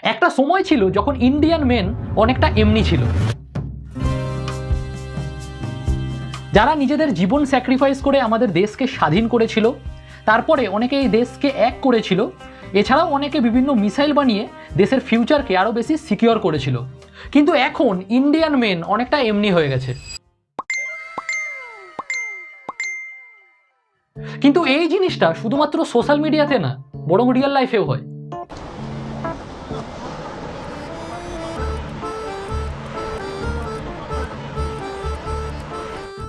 একটা সময় ছিল যখন ইন্ডিয়ান মেন অনেকটা এমনি ছিল, যারা নিজেদের জীবন স্যাক্রিফাইস করে আমাদের দেশকে স্বাধীন করেছিল, তারপরে অনেকে এই দেশকে এক করেছিল, এছাড়াও অনেকে বিভিন্ন মিসাইল বানিয়ে দেশের ফিউচারকে আরও বেশি সিকিউর করেছিল। কিন্তু এখন ইন্ডিয়ান মেন অনেকটা এমনি হয়ে গেছে। কিন্তু এই জিনিসটা শুধুমাত্র সোশ্যাল মিডিয়াতে না, বরং রিয়েল লাইফেও হয়।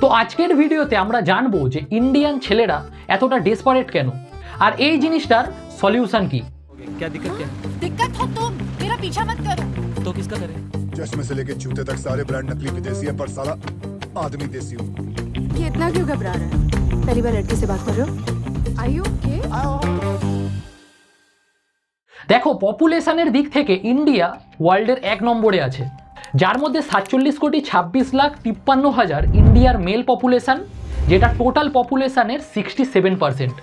তো আজকের ভিডিওতে আমরা জানবো যে ইন্ডিয়ান ছেলেরা এতটা ডেসপারেট কেন, আর এই জিনিসটার সলিউশন কি। क्या दिक्कत क्या है? दिक्कत हो तुम, मेरा पीछा मत करो। तो किसका करे? चश्मे से लेके जूते तक सारे ब्रांड नकली विदेशी है, पर साला आदमी देसी हूँ। ये इतना क्यों घबरा रहा है? पहली बार लड़के से बात कर रहे हो? Are you okay? দেখো, পপুলেশনের দিক থেকে ইন্ডিয়া ওয়ার্ল্ডের 1 নম্বরে আছে, যার মধ্যে 47,26,53,000 ইন্ডিয়ার মেল পপুলেশন, যেটা টোটাল পপুলেশনের 67%।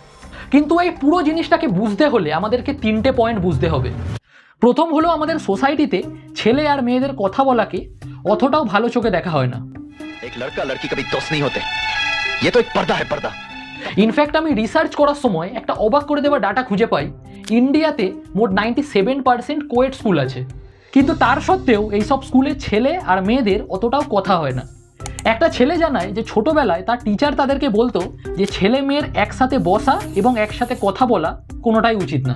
কিন্তু এই পুরো জিনিসটাকে বুঝতে হলে আমাদেরকে 3টে পয়েন্ট বুঝতে হবে। প্রথম হলো, আমাদের সোসাইটিতে ছেলে আর মেয়েদের কথা বলাকে অতটাও ভালো চোখে দেখা হয় না। एक लड़का लड़की कभी दोस्त नहीं होते, ये तो एक पर्दा है, पर्दा। ইনফ্যাক্ট আমি রিসার্চ করার সময় একটা অবাক করে দেওয়া ডাটা খুঁজে পাই, ইন্ডিয়াতে মোট 97% কোয়েড স্কুল আছে, কিন্তু তার সত্ত্বেও এইসব স্কুলে ছেলে আর মেয়েদের অতটাও কথা হয় না। একটা ছেলে জানায় যে ছোটবেলায় তার টিচার তাদেরকে বলতো যে ছেলে মেয়ের একসাথে বসা এবং একসাথে কথা বলা কোনোটাই উচিত না।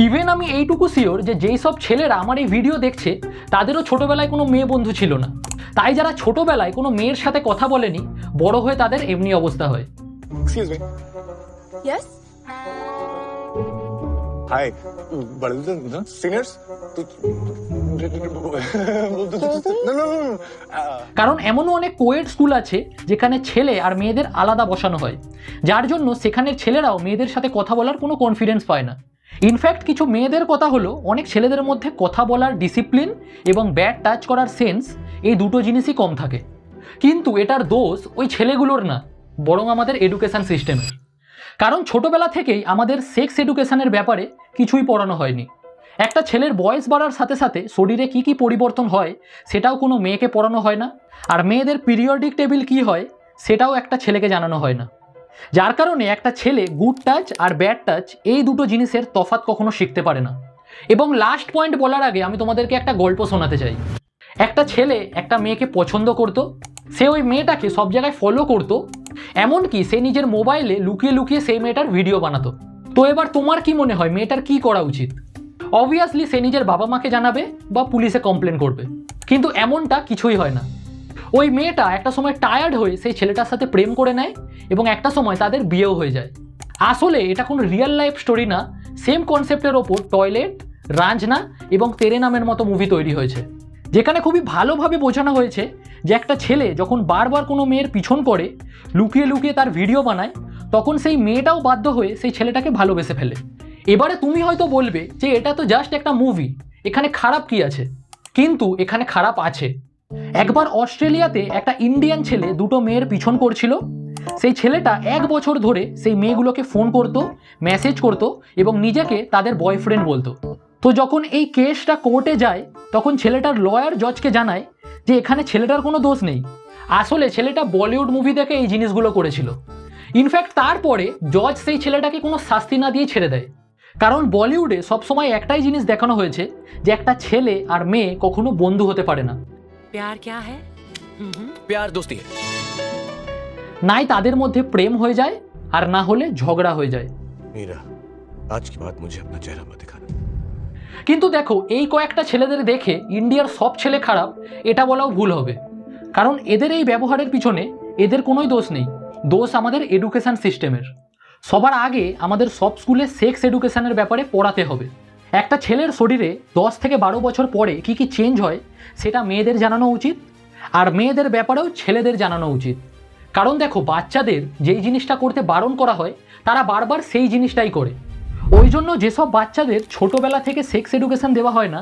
ইভেন আমি এইটুকু শিওর যে যেই সব ছেলেরা আমার এই ভিডিও দেখছে তাদেরও ছোটবেলায় কোনো মেয়ে বন্ধু ছিল না, তাই যারা ছোটবেলায় কোনো মেয়ের সাথে কথা বলেনি, বড় হয়ে তাদের এমনি অবস্থা হয়। Excuse me. Yes? Hi. बड़े seniors? No. কারণ এমনও অনেক কোয়েড স্কুল আছে যেখানে ছেলে আর মেয়েদের আলাদা বসানো হয়, যার জন্য সেখানের ছেলেরাও মেয়েদের সাথে কথা বলার কোনো কনফিডেন্স পায় না। ইনফ্যাক্ট কিছু মেয়েদের কথা হলো, অনেক ছেলেদের মধ্যে কথা বলার ডিসিপ্লিন এবং ব্যাড টাচ করার সেন্স, এই দুটো জিনিসই কম থাকে। কিন্তু এটার দোষ ওই ছেলেগুলোর না, বরং আমাদের এডুকেশন সিস্টেমের। কারণ ছোটবেলা থেকেই আমাদের সেক্স এডুকেশনের ব্যাপারে কিছুই পড়ানো হয়নি। একটা ছেলের বয়স বাড়ার সাথে সাথে শরীরে কি কি পরিবর্তন হয় সেটাও কোনো মেয়েকে পড়ানো হয় না, আর মেয়েদের পিরিয়ডিক টেবিল কি হয় সেটাও একটা ছেলেকে জানানো হয় না। যার কারণে একটা ছেলে গুড টাচ আর ব্যাড টাচ এই দুটো জিনিসের তফাৎ কখনো শিখতে পারে না। এবং লাস্ট পয়েন্ট বলার আগে আমি তোমাদেরকে একটা গল্প শোনাতে চাই। একটা ছেলে একটা মেয়েকে পছন্দ করতো, সে ওই মেয়েটাকে সব জায়গায় ফলো করতো, এমনকি সে নিজের মোবাইলে লুকিয়ে লুকিয়ে সেই মেয়েটার ভিডিও বানাতো। তো এবার তোমার কি মনে হয় মেয়েটার কি করা উচিত? অবভিয়াসলি সে নিজের বাবা মাকে জানাবে বা পুলিশে কমপ্লেন করবে, কিন্তু এমনটা কিছুই হয় না। ওই মেয়েটা একটা সময় টায়ার্ড হয়ে সেই ছেলেটার সাথে প্রেম করে নেয় এবং একটা সময় তাদের বিয়েও হয়ে যায়। আসলে এটা কোনো রিয়েল লাইফ স্টোরি না, সেম কনসেপ্টের ওপর টয়লেট, রাঞ্জনা এবং তেরে নামের মতো মুভি তৈরি হয়েছে, যেখানে খুবই ভালোভাবে বোঝানো হয়েছে যে একটা ছেলে যখন বারবার কোনো মেয়ের পিছন করে, লুকিয়ে লুকিয়ে তার ভিডিও বানায়, তখন সেই মেয়েটাও বাধ্য হয়ে সেই ছেলেটাকে ভালোবেসে ফেলে। এবারে তুমি হয়তো বলবে যে এটা তো জাস্ট একটা মুভি, এখানে খারাপ কি আছে? কিন্তু এখানে খারাপ আছে। একবার অস্ট্রেলিয়াতে একটা ইন্ডিয়ান ছেলে দুটো মেয়ের পিছন করছিল। সেই ছেলেটা 1 বছর ধরে সেই মেয়েগুলোকে ফোন করতো, মেসেজ করতো এবং নিজেকে তাদের বয়ফ্রেন্ড বলতো। তো যখন এই কেসটা কোর্টে যায়, তখন ছেলেটার লয়ার জজকে জানায় যে এখানে ছেলেটার কোনো দোষ নেই, আসলে ছেলেটা বলিউড মুভি দেখে এই জিনিসগুলো করেছিল। ইনফ্যাক্ট তারপরে জজ সেই ছেলেটাকে কোনো শাস্তি না দিয়ে ছেড়ে দেয়, কারণ বলিউডে সবসময় একটাই জিনিস দেখানো হয়েছে যে একটা ছেলে আর মেয়ে কখনো বন্ধু হতে পারে না। प्यार क्या है? प्यार दोस्ती है। নাই তাদের মধ্যে প্রেম হয়ে যায়, আর না হলে ঝগড়া হয়ে যায়। मीरा, आज के बाद मुझे अपना चेहरा मत दिखाना। কিন্তু দেখো, এই কয়েকটা ছেলেদের দেখে ইন্ডিয়ার সব ছেলে খারাপ এটা বলাও ভুল হবে, কারণ এদের এই ব্যবহারের পিছনে এদের কোনোই দোষ নেই, দোষ আমাদের এডুকেশন সিস্টেমের। সবার আগে আমাদের সব স্কুলে সেক্স এডুকেশনের ব্যাপারে পড়াতে হবে। একটা ছেলের শরীরে 10 থেকে 12 বছর পরে কি কি চেঞ্জ হয় সেটা মেয়েদের জানানো উচিত, আর মেয়েদের ব্যাপারেও ছেলেদের জানানো উচিত। কারণ দেখো, বাচ্চাদের যেই জিনিসটা করতে বারণ করা হয় তারা বারবার সেই জিনিসটাই করে। ওই জন্য যেসব বাচ্চাদের ছোটোবেলা থেকে সেক্স এডুকেশন দেওয়া হয় না,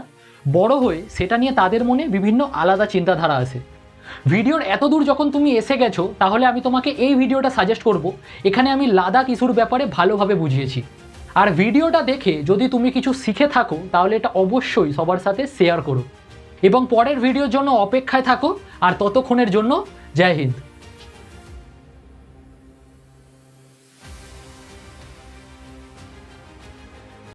বড় হয়ে সেটা নিয়ে তাদের মনে বিভিন্ন আলাদা চিন্তাধারা আসে। ভিডিওর এত দূর যখন তুমি এসে গেছো, তাহলে আমি তোমাকে এই ভিডিওটা সাজেস্ট করব। এখানে আমি লাদাখ ইস্যুর ব্যাপারে ভালোভাবে বুঝিয়েছি। আর ভিডিওটা দেখে যদি তুমি কিছু শিখে থাকো তাহলে এটা অবশ্যই সবার সাথে শেয়ার করো এবং পরের ভিডিওর জন্য অপেক্ষায় থাকো। আর ততক্ষণের জন্য জয় হিন্দ।